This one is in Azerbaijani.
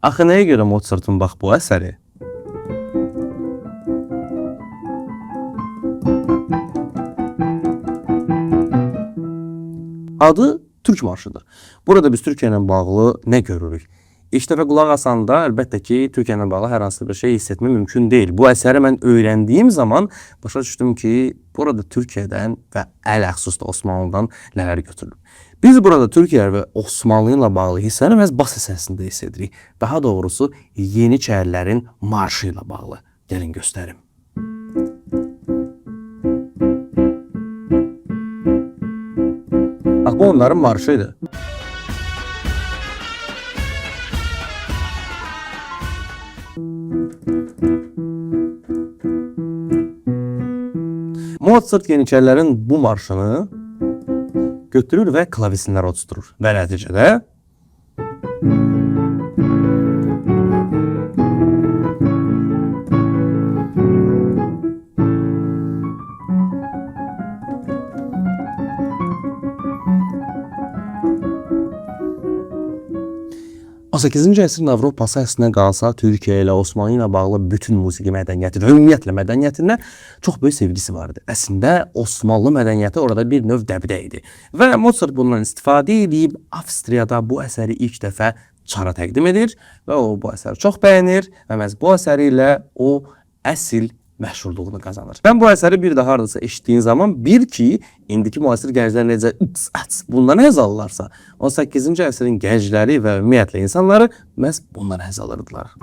Axı nəyə görə Mozartın bax bu əsəri adı Türk marşıdır. Burada biz Türkiyə ilə bağlı nə görürük? İlk dəfə qulaq asanda əlbəttə ki, Türkiyə ilə bağlı hər hansı bir şey hiss etmək mümkün deyil. Bu əsəri mən öyrəndiyim zaman başa düşdüm ki, burada Türkiyədən və ələxüsus da Osmanlıdan nələr götürülür. Biz burada Türkiyə və Osmanlı ilə bağlı hissəni məhz bas hissəsində hiss edirik. Daha doğrusu Yeniçərilərin marşı ilə bağlı. Gəlin göstərim. Bax, bu onların marşıydı. Mozart Yeniçərilərin bu marşını götürür və klavesinlərə oturtur. Və nəticədə On 18-ci əsrin Avropası əslinə qalsa Türkiyə ilə Osmanlı ilə bağlı bütün musiqi mədəniyyəti və ümumiyyətlə mədəniyyətinə çox böyük sevgisi vardı. Əslində Osmanlı mədəniyyəti orada bir növ dəbdə idi. Və Mozart bundan istifadə edib Avstriyada bu əsəri ilk dəfə çara təqdim edir və o bu əsəri çox bəyənir və məhz bu əsəri ilə o əsl məşhurluğunu qazanır. Mən bu əsəri bir daha hardasa eşitdiyim zaman bil ki, indiki müasir gənclər necə bundan həzz alırlarsa, 18-ci əsrin gəncləri və ümumiyyətlə insanları məhz bundan həzz alırdılar.